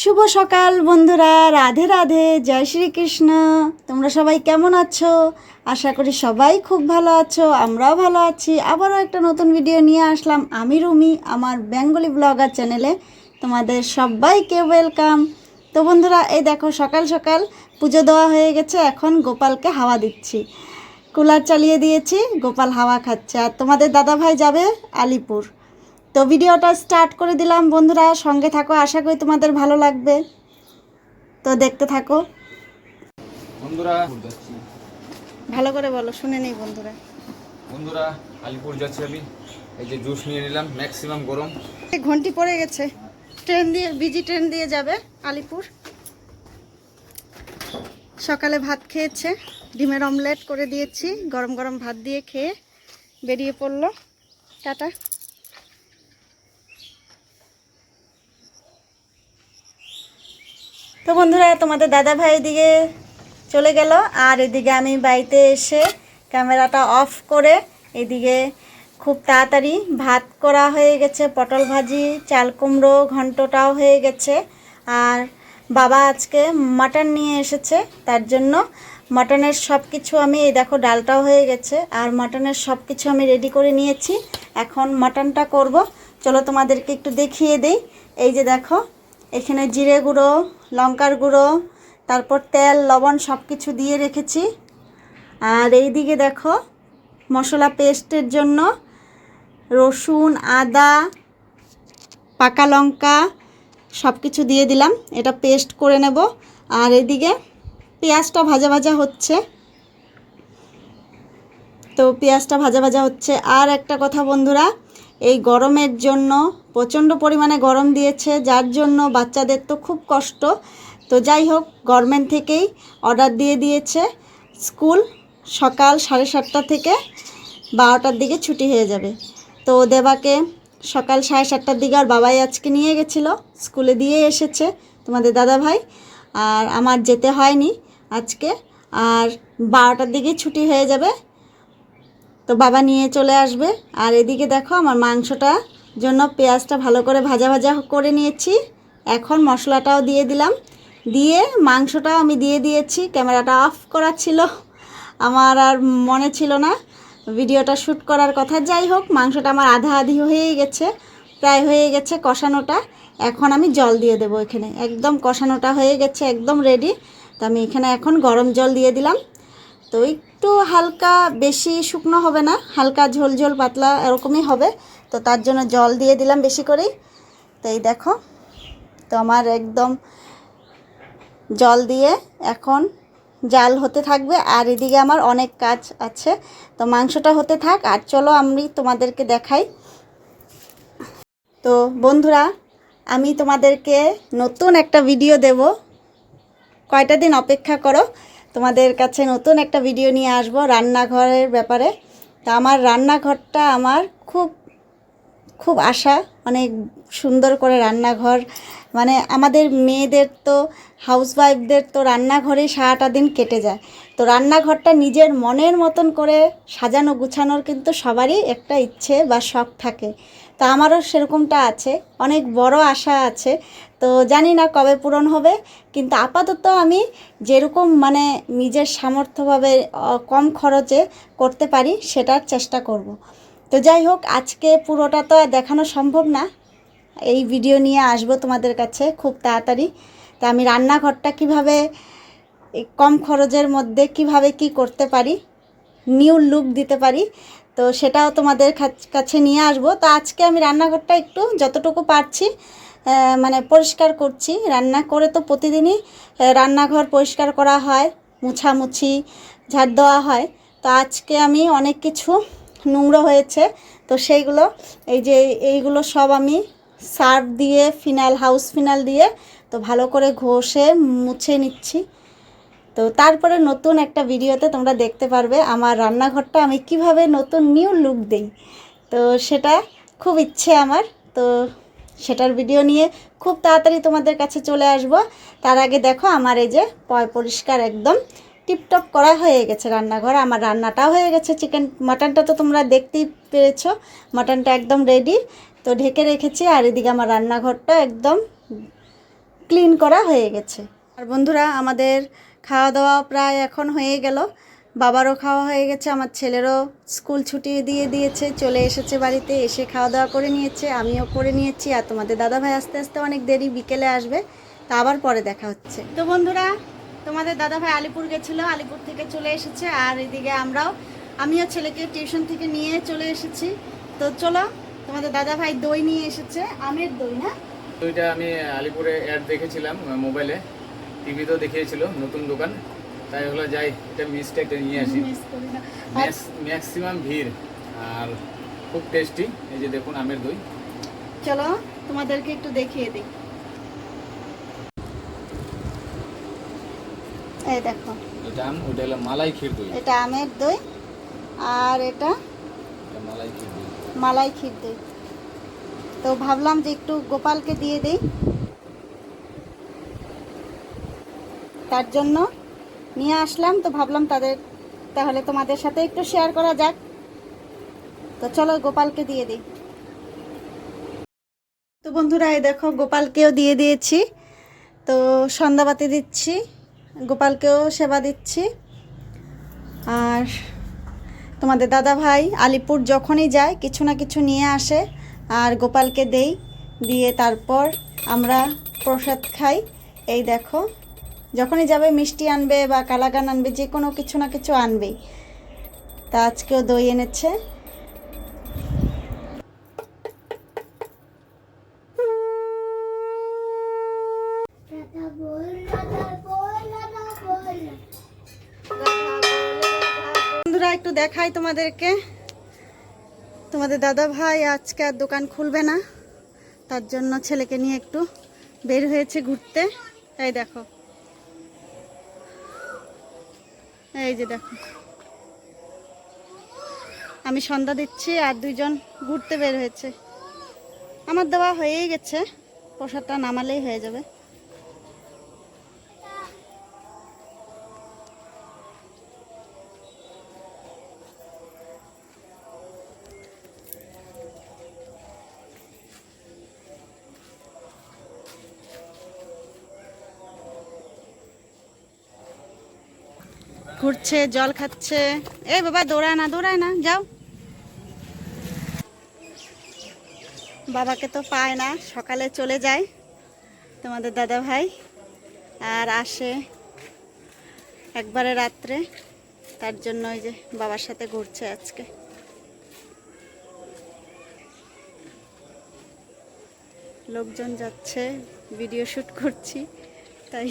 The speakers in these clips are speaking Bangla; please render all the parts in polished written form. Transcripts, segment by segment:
শুভ সকাল বন্ধুরা, রাধে রাধে, জয় শ্রীকৃষ্ণ। তোমরা সবাই কেমন আছো? আশা করি সবাই খুব ভালো আছো, আমরাও ভালো আছি। আবারও একটা নতুন ভিডিও নিয়ে আসলাম আমি রুমি, আমার বেঙ্গলি ব্লগার চ্যানেলে তোমাদের সবাইকে ওয়েলকাম। তো বন্ধুরা, এই দেখো সকাল সকাল পুজো দেওয়া হয়ে গেছে, এখন গোপালকে হাওয়া দিচ্ছি। কুলার চালিয়ে দিয়েছি, গোপাল হাওয়া খাচ্ছে। আর তোমাদের দাদাভাই যাবে আলিপুর। তো ভিডিওটা স্টার্ট করে দিলাম বন্ধুরা, সঙ্গে থাকো, আশা করি তোমাদের ভালো লাগবে। তো দেখতে থাকো বন্ধুরা। ভালো করে বলো, শুনে নেই বন্ধুরা। বন্ধুরা, আলিপুর যাচ্ছি আমি। এই যে জুস নিয়ে নিলাম, ম্যাক্সিমাম গরম। ঘন্টি পড়ে গেছে, ট্রেন দিয়ে, বিজি ট্রেন দিয়ে যাবে আলিপুর। সকালে ভাত খেয়েছে, ডিমের অমলেট করে দিয়েছি, গরম গরম ভাত দিয়ে খেয়ে বেরিয়ে পড়লো। টাটা। তো বন্ধুরা, তোমাদের দাদা ভাই এদিকে চলে গেল, আর এদিকে আমি বাড়িতে এসে ক্যামেরাটা অফ করে এদিকে খুব তাড়াতাড়ি ভাত করা হয়ে গেছে, পটল ভাজি, চাল কুমড়ো ঘন্টটাও হয়ে গেছে। আর বাবা আজকে মাটন নিয়ে এসেছে, তার জন্য মাটনের সব কিছু আমি, এই দেখো ডালটাও হয়ে গেছে, আর মাটনের সব কিছু আমি রেডি করে নিয়েছি। এখন মাটনটা করব, চলো তোমাদেরকে একটু দেখিয়ে দেই। এই যে দেখো, এখানে জিরে গুঁড়ো, লঙ্কার গুঁড়ো, তারপর তেল, লবণ সব কিছু দিয়ে রেখেছি। আর এই দিকে দেখো মশলা পেস্টের জন্য রসুন, আদা, পাকা লঙ্কা সব কিছু দিয়ে দিলাম, এটা পেস্ট করে নেব। আর এদিকে পেঁয়াজটা ভাজা ভাজা হচ্ছে। তো পেঁয়াজটা ভাজা ভাজা হচ্ছে। আর একটা কথা বন্ধুরা, এই গরমের জন্য প্রচণ্ড পরিমাণে গরম দিয়েছে, যার জন্য বাচ্চাদের তো খুব কষ্ট। তো যাই হোক, গভর্নমেন্ট থেকেই অর্ডার দিয়ে দিয়েছে, স্কুল সকাল 7:30 থেকে 12টার দিকে ছুটি হয়ে যাবে। তো দেবাকে সকাল 7:30টার দিকে আর বাবাই আজকে নিয়ে গেছিলো, স্কুলে দিয়ে এসেছে তোমাদের দাদা ভাই। আর আমার যেতে হয়নি আজকে, আর 12টার দিকে ছুটি হয়ে যাবে, তো বাবা নিয়ে চলে আসবে। আর এদিকে দেখো আমার মাংসটা জন্য পেঁয়াজটা ভালো করে ভাজা ভাজা করে নিয়েছি। এখন মশলাটাও দিয়ে দিলাম, দিয়ে মাংসটাও আমি দিয়ে দিয়েছি। ক্যামেরাটা অফ করা ছিল, আমার আর মনে ছিল না ভিডিওটা শ্যুট করার কথা। যাই হোক, মাংসটা আমার আধা আধি হয়েই গেছে, প্রায় হয়ে গেছে কষানোটা। এখন আমি জল দিয়ে দেবো এখানে, একদম কষানোটা হয়ে গেছে, একদম রেডি। তো আমি এখানে এখন গরম জল দিয়ে দিলাম। তো একটু হালকা, বেশি শুকনো হবে না, হালকা ঝোল ঝোল পাতলা এরকমই হবে। তো তার জন্য জল দিয়ে দিলাম বেশি করেই। তো এই দেখো, তো আমার একদম জল দিয়ে এখন জাল হতে থাকবে। আর এদিকে আমার অনেক কাজ আছে, তো মাংসটা হতে থাক। আর চলো আমি তোমাদেরকে দেখাই। তো বন্ধুরা, আমি তোমাদেরকে নতুন একটা ভিডিও দেব, কয়টা দিন অপেক্ষা করো, তোমাদের কাছে নতুন একটা ভিডিও নিয়ে আসব রান্নাঘরের ব্যাপারে। তা আমার রান্নাঘরটা আমার খুব খুব আশা, অনেক সুন্দর করে রান্নাঘর, মানে আমাদের মেয়েদের তো, হাউসওয়াইফদের তো রান্নাঘরেই সারাটা দিন কেটে যায়। তো রান্নাঘরটা নিজের মনের মতন করে সাজানো গুছানোর কিন্তু সবারই একটা ইচ্ছে বা শখ থাকে। তো আমারও সেরকমটা আছে, অনেক বড় আশা আছে। তো জানি না কবে পূরণ হবে, কিন্তু আপাতত আমি যেরকম মানে নিজের সামর্থ্যভাবে কম খরচে করতে পারি সেটার চেষ্টা করব। তো যাই হোক, আজকে পুরোটা তো দেখানো সম্ভব না, এই ভিডিও নিয়ে আসবো তোমাদের কাছে খুব তাড়াতাড়ি। তো আমি রান্নাঘরটা কিভাবে কম খরচের মধ্যে কিভাবে কি করতে পারি, নিউ লুক দিতে পারি, তো সেটাও তোমাদের কাছে নিয়ে আসবো। তো আজকে আমি রান্নাঘরটা একটু যতটুকু পারছি মানে পরিষ্কার করছি। রান্না করে তো প্রতিদিনই রান্নাঘর পরিষ্কার করা হয়, মুছামুছি, ঝাড় দেওয়া হয়। তো আজকে আমি অনেক কিছু নোংরা হয়েছে, তো সেইগুলো, এই যে এইগুলো সব আমি সার্ফ দিয়ে, ফিনাইল, হাউস ফিনাইল দিয়ে তো ভালো করে ঘষে মুছে নিচ্ছি। তো তারপরে নতুন একটা ভিডিওতে তোমরা দেখতে পারবে আমার রান্নাঘরটা আমি কিভাবে নতুন নিউ লুক দেই। তো সেটা খুব ইচ্ছে আমার, তো সেটার ভিডিও নিয়ে খুব তাড়াতাড়ি তোমাদের কাছে চলে আসব। তার আগে দেখো আমার এই যে পরিষ্কার একদম টিপটপ করা হয়ে গেছে রান্নাঘর। আমার রান্নাটাও হয়ে গেছে, চিকেন মাটনটা তো তোমরা দেখতেই পেরেছো, মাটনটা একদম রেডি, তো ঢেকে রেখেছি। আর এদিকে আমার রান্নাঘরটা একদম ক্লিন করা হয়ে গেছে। আর বন্ধুরা, আমাদের খাওয়া দাওয়া প্রায় এখন হয়ে গেল। বাবারও খাওয়া হয়ে গেছে, আমার ছেলেরও স্কুল ছুটি দিয়ে দিয়েছে, চলে এসেছে বাড়িতে, এসে খাওয়া দাওয়া করে নিয়েছে, আমিও করে নিয়েছি। আর তোমাদের দাদাভাই আস্তে আস্তে অনেক দেরি, বিকেলে আসবে, তা আবার পরে দেখা হচ্ছে। তো বন্ধুরা, তোমাদের দাদাভাই আলিপুর গেছিলো, আলিপুর থেকে চলে এসেছে। আর এদিকে আমিও ছেলেকে টিউশন থেকে নিয়ে চলে এসেছি। তো চলো, তোমাদের দাদাভাই দই নিয়ে এসেছে, আমের দই না? দইটা আমি আলিপুরে অ্যাড দেখেছিলাম মোবাইলে, টিভিতেও দেখিয়েছিল নতুন দোকান, তাই হলো যাই এটা মিষ্টি একটা নিয়ে আসি। মিস করি না। ম্যাক্সিমাম ভিড় আর খুব টেস্টি। এই যে দেখুন আমের দই। চলো তোমাদেরকে একটু দেখিয়ে দিই। এই দেখো, এটা ওটা হলো মালাই ক্ষীর দই। এটা আমের দই আর এটা মালাই ক্ষীর দই। মালাই ক্ষীর দই। তো ভাবলাম যে একটু গোপালকে দিয়ে দিই, তার জন্য নিয়ে আসলাম। তো ভাবলাম তাহলে তোমাদের সাথে একটু শেয়ার করা যাক। তো চলো গোপালকে দিয়ে দিই। তো বন্ধুরা, এই দেখো গোপালকেও দিয়ে দিয়েছি। তো সন্ধ্যাবাতি দিচ্ছি, গোপালকেও সেবা দিচ্ছি। আর তোমাদের দাদা ভাই আলিপুর যখনই যায় কিছু না কিছু নিয়ে আসে, আর গোপালকে দিয়ে তারপর আমরা প্রসাদ খাই। এই দেখো, যখনই যাবে মিষ্টি আনবে বা কালাগান আনবে, যে কোনো কিছু না কিছু আনবেই। তা আজকেও দই এনেছে। বন্ধুরা, একটু দেখাই তোমাদেরকে। তোমাদের দাদা ভাই আজকে আর দোকান খুলবে না, তার জন্য ছেলেকে নিয়ে একটু বের হয়েছে ঘুরতে। এই দেখো, এই যে দেখো, আমি সন্ধ্যা দিচ্ছি আর দুইজন ঘুরতে বের হয়েছে। আমার দেওয়া হয়েই গেছে, প্রসাদটা নামালেই হয়ে যাবে। ঘুরছে, জল খাচ্ছে। এই বাবা, দৌড়ায় না, যাও। বাবাকে তো পায় না, সকালে চলে যায় তোমাদের দাদা ভাই, আর আসে একবারে রাত্রে। তার জন্য ওই যে বাবার সাথে ঘুরছে আজকে। লোকজন যাচ্ছে, ভিডিও শুট করছি, তাই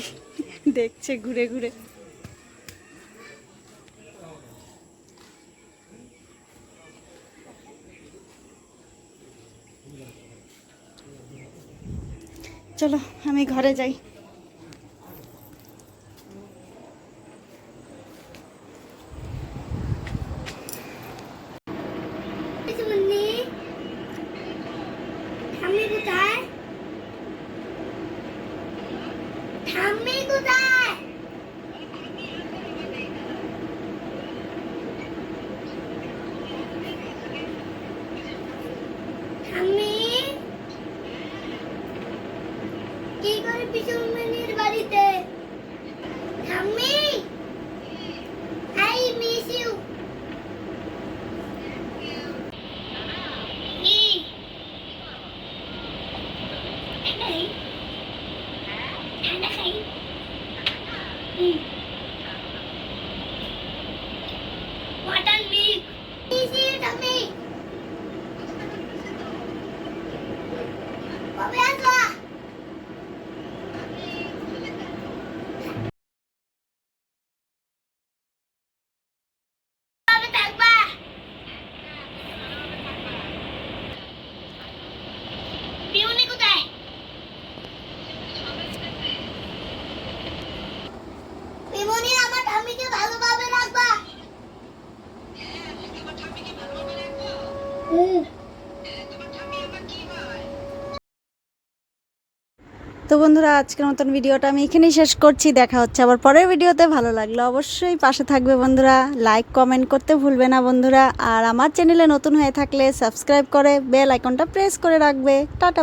দেখছে ঘুরে ঘুরে। চলো আমি ঘরে যাই। কি করে পিছনের বাড়িতে ঠাম্মি আই মিস ইউ ঠান্ডা খাই ওয়াটার মিল্ক মিস ইউ ঠাম্মি কবে আসবা তো বন্ধুরা, আজকের মতন ভিডিওটা আমি এখানেই শেষ করছি। দেখা হচ্ছে আবার পরের ভিডিওতে। ভালো লাগলো অবশ্যই পাশে থাকবে বন্ধুরা, লাইক কমেন্ট করতে ভুলবে না বন্ধুরা। আর আমার চ্যানেলে নতুন হয়ে থাকলে সাবস্ক্রাইব করে বেল আইকনটা প্রেস করে রাখবে। টাটা।